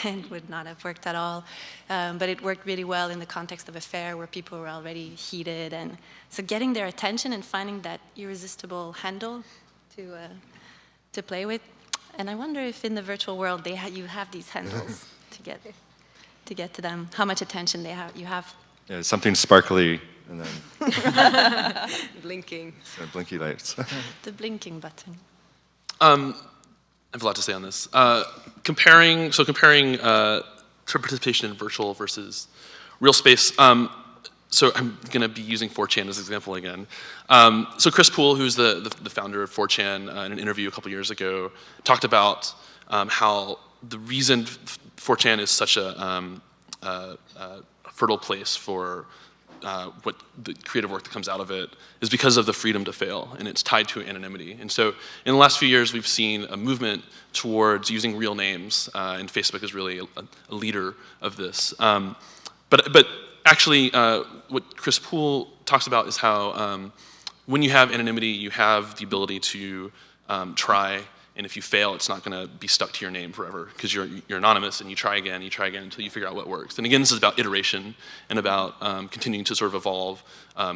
and would not have worked at all. But it worked really well in the context of a fair where people were already heated. And so getting their attention and finding that irresistible handle to play with. And I wonder if in the virtual world you have these handles to get to them, how much attention you have. Yeah, something sparkly, and then blinking. So blinky lights. The blinking button. I have a lot to say on this. Comparing participation in virtual versus real space. So I'm going to be using 4chan as an example again. So Chris Poole, who's the founder of 4chan, in an interview a couple years ago, talked about how the reason 4chan is such a fertile place for what the creative work that comes out of it is because of the freedom to fail, and it's tied to anonymity. And so in the last few years, we've seen a movement towards using real names, and Facebook is really a leader of this. But actually, what Chris Poole talks about is how when you have anonymity, you have the ability to try, and if you fail, it's not going to be stuck to your name forever, because you're anonymous, and you try again until you figure out what works. And again, this is about iteration and about continuing to sort of evolve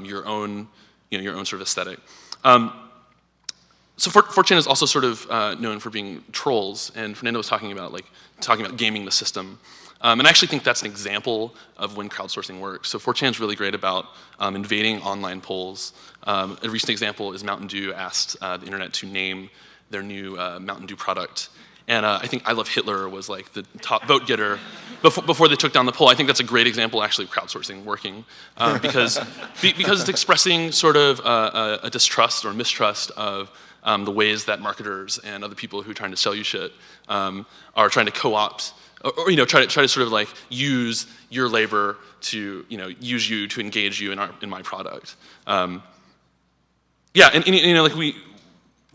your own sort of aesthetic. So 4chan is also sort of known for being trolls, and Fernando was talking about gaming the system. And I actually think that's an example of when crowdsourcing works. So 4chan is really great about invading online polls. A recent example is Mountain Dew asked the internet to name their new Mountain Dew product. And I think I Love Hitler was like the top vote getter before they took down the poll. I think that's a great example actually of crowdsourcing working because it's expressing sort of a distrust or mistrust of the ways that marketers and other people who are trying to sell you shit are trying to co-opt or try to sort of like use your labor to use you to engage you in my product. Yeah, and like we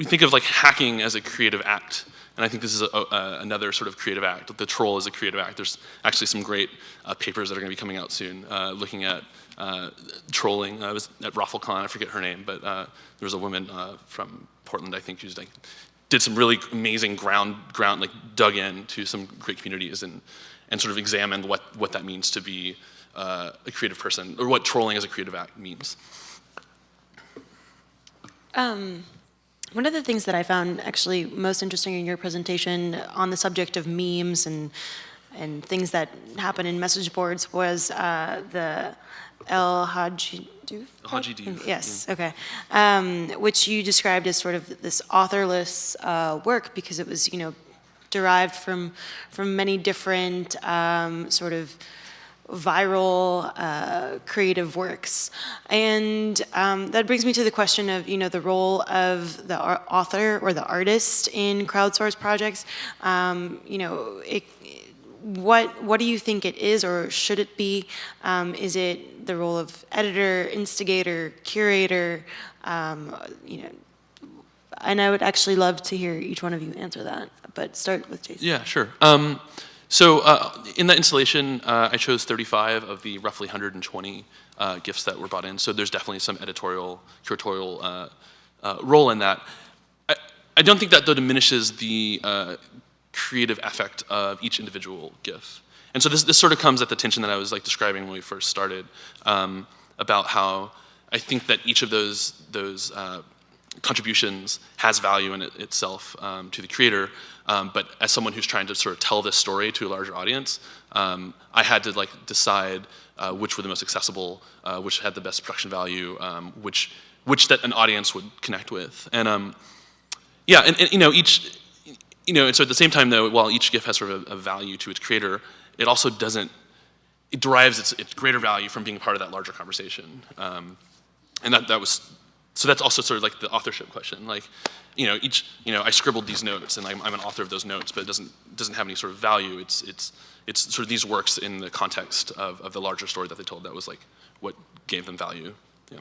think of like hacking as a creative act. And I think this is another sort of creative act. The troll is a creative act. There's actually some great papers that are going to be coming out soon looking at trolling. I was at RaffleCon, I forget her name, but there was a woman from Portland, I think, who's like did some really amazing ground like dug in to some great communities and sort of examined what that means to be a creative person, or what trolling as a creative act means. One of the things that I found actually most interesting in your presentation on the subject of memes and things that happen in message boards was the El Hajji Doof? Yes, okay. Which you described as sort of this authorless work because it was, derived from many different sort of viral creative works. And that brings me to the question of, the role of the author or the artist in crowdsourced projects. What do you think it is, or should it be? Is it the role of editor, instigator, curator? And I would actually love to hear each one of you answer that, but start with Jason. Yeah, sure. So in that installation, I chose 35 of the roughly 120 GIFs that were brought in. So there's definitely some editorial, curatorial role in that. I don't think that though diminishes the creative effect of each individual GIF. And so this sort of comes at the tension that I was like describing when we first started about how I think that each of those contributions has value in itself to the creator. But as someone who's trying to sort of tell this story to a larger audience, I had to like decide which were the most accessible, which had the best production value, which that an audience would connect with. And yeah, and each, and so at the same time though, while each GIF has sort of a value to its creator, it also doesn't, it derives its greater value from being a part of that larger conversation. And that was, so that's also sort of like the authorship question. Like, I scribbled these notes, and I'm an author of those notes, but it doesn't have any sort of value. It's sort of these works in the context of the larger story that they told. That was like what gave them value. Yeah.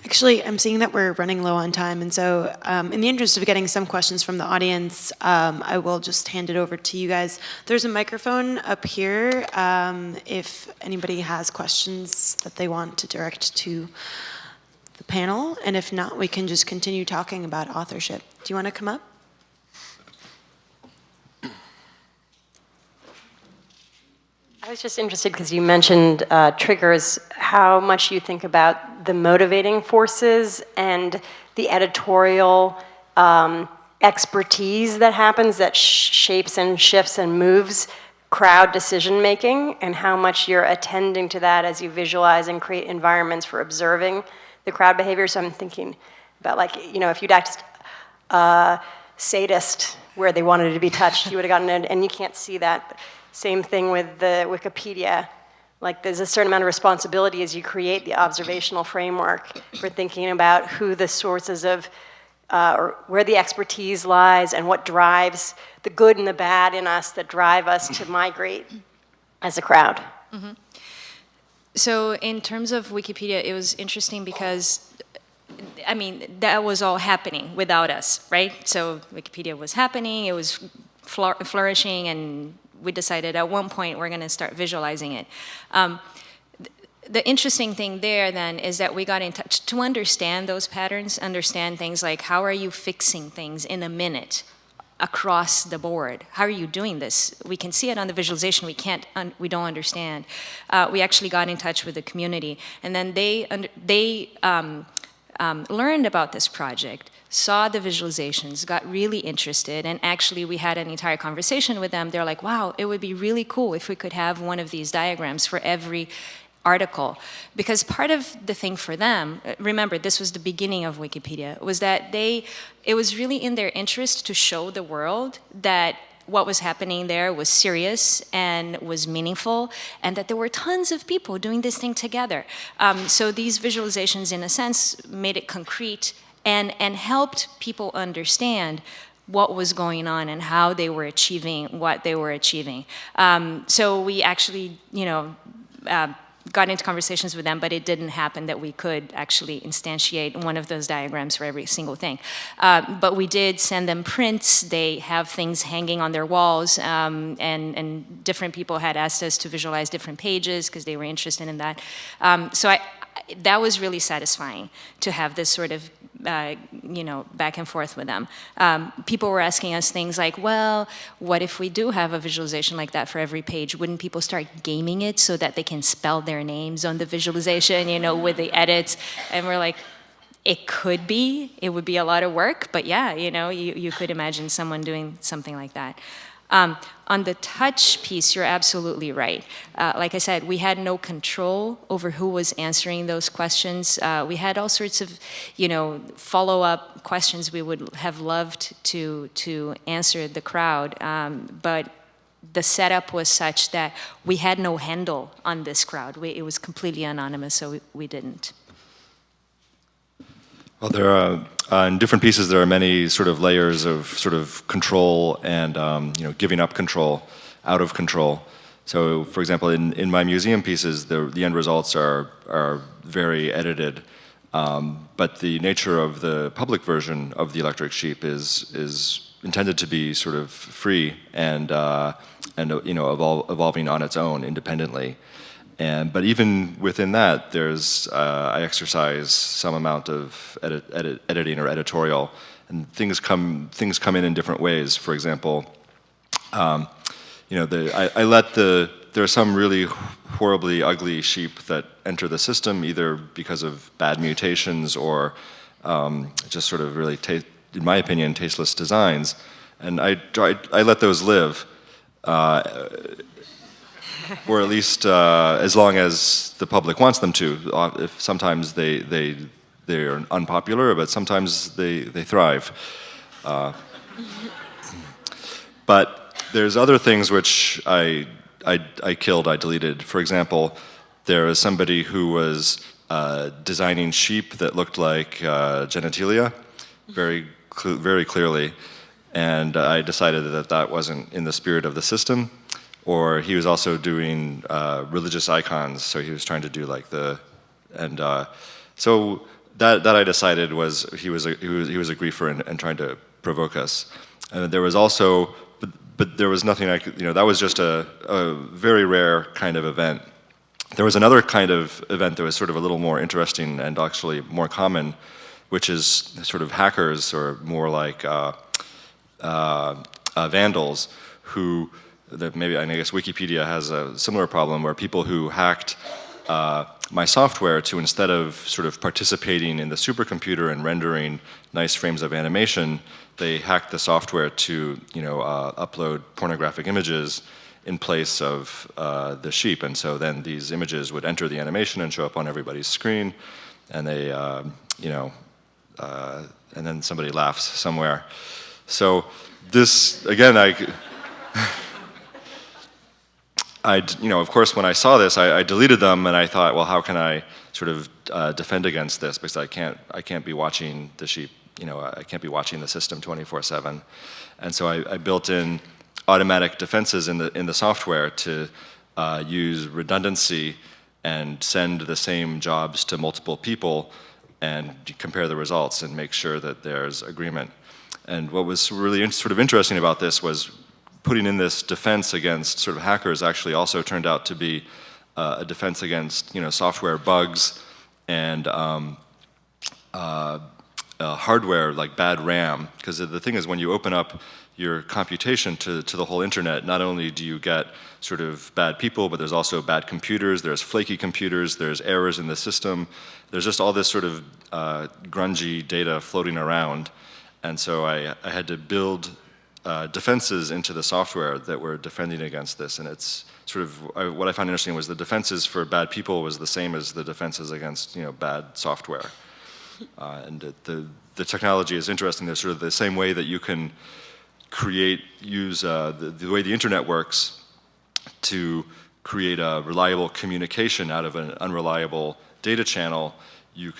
Actually, I'm seeing that we're running low on time, and so in the interest of getting some questions from the audience, I will just hand it over to you guys. There's a microphone up here if anybody has questions that they want to direct to the panel, and if not, we can just continue talking about authorship. Do you want to come up? I was just interested because you mentioned triggers, how much you think about the motivating forces and the editorial expertise that happens that shapes and shifts and moves crowd decision making, and how much you're attending to that as you visualize and create environments for observing the crowd behavior. So I'm thinking about, like, if you'd asked a sadist where they wanted to be touched, you would have gotten it, and you can't see that. But same thing with the Wikipedia. Like, there's a certain amount of responsibility as you create the observational framework for thinking about who the sources of, or where the expertise lies, and what drives the good and the bad in us that drive us to migrate as a crowd. Mm-hmm. So in terms of Wikipedia, it was interesting because, that was all happening without us, right? So Wikipedia was happening, it was flourishing, and we decided at one point we're going to start visualizing it. The interesting thing there then is that we got in touch to understand those patterns, understand things like, how are you fixing things in a minute across the board? How are you doing this? We can see it on the visualization, we don't understand. We actually got in touch with the community, and then they learned about this project, saw the visualizations, got really interested, and actually we had an entire conversation with them. They're like, wow, it would be really cool if we could have one of these diagrams for every article. Because part of the thing for them, remember, this was the beginning of Wikipedia, was that it was really in their interest to show the world that what was happening there was serious and was meaningful, and that there were tons of people doing this thing together. So these visualizations, in a sense, made it concrete and helped people understand what was going on and how they were achieving what they were achieving. So we actually, got into conversations with them, but it didn't happen that we could actually instantiate one of those diagrams for every single thing. But we did send them prints. They have things hanging on their walls, and different people had asked us to visualize different pages because they were interested in that. So that was really satisfying to have this sort of back and forth with them. People were asking us things like, well, what if we do have a visualization like that for every page? Wouldn't people start gaming it so that they can spell their names on the visualization, with the edits? And we're like, it could be. It would be a lot of work, but yeah, you could imagine someone doing something like that. On the touch piece, you're absolutely right. Like I said, we had no control over who was answering those questions. We had all sorts of, follow-up questions we would have loved to answer the crowd, but the setup was such that we had no handle on this crowd. It was completely anonymous, so we didn't. Well, there are, in different pieces, there are many sort of layers of sort of control and, giving up control, out of control. So, for example, in my museum pieces, the end results are very edited, but the nature of the public version of the electric sheep is intended to be sort of free and evolving on its own independently. But even within that, I exercise some amount of editing or editorial, and things come in different ways. For example, there are some really horribly ugly sheep that enter the system either because of bad mutations or just sort of really, in my opinion, tasteless designs, and I let those live. Or at least as long as the public wants them to. If sometimes they're unpopular, but sometimes they thrive. But there's other things which I deleted. For example, there was somebody who was designing sheep that looked like genitalia, very clearly, and I decided that wasn't in the spirit of the system. Or he was also doing religious icons, so he was trying to do like so that I decided he was a griefer and trying to provoke us. And there was also, but there was nothing I could, that was just a very rare kind of event. There was another kind of event that was sort of a little more interesting and actually more common, which is sort of hackers or more like vandals who. I guess Wikipedia has a similar problem where people who hacked my software to, instead of sort of participating in the supercomputer and rendering nice frames of animation, they hacked the software to upload pornographic images in place of the sheep, and so then these images would enter the animation and show up on everybody's screen, and they and then somebody laughs somewhere. So this again, of course, when I saw this, I deleted them, and I thought, well, how can I sort of defend against this? Because I can't be watching the sheep, I can't be watching the system 24/7, and so I built in automatic defenses in the software to use redundancy and send the same jobs to multiple people and compare the results and make sure that there's agreement. And what was really sort of interesting about this was putting in this defense against sort of hackers actually also turned out to be a defense against software bugs and hardware like bad RAM, because the thing is when you open up your computation to the whole internet, not only do you get sort of bad people, but there's also bad computers, there's flaky computers, there's errors in the system, there's just all this sort of grungy data floating around. And so I had to build defenses into the software that were defending against this. And it's sort of, what I found interesting was the defenses for bad people was the same as the defenses against bad software. And the technology is interesting. There's sort of the same way that you can use the way the internet works to create a reliable communication out of an unreliable data channel.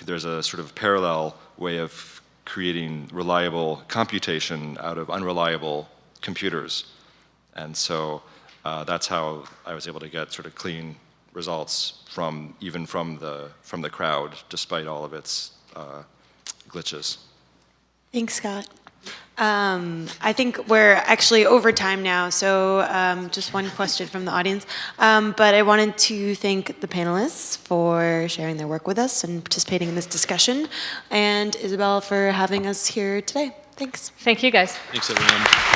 There's a sort of parallel way of creating reliable computation out of unreliable computers. And so that's how I was able to get sort of clean results even from the crowd, despite all of its glitches. Thanks, Scott. I think we're actually over time now, so just one question from the audience. But I wanted to thank the panelists for sharing their work with us and participating in this discussion, and Isabel for having us here today. Thanks. Thank you, guys. Thanks, everyone.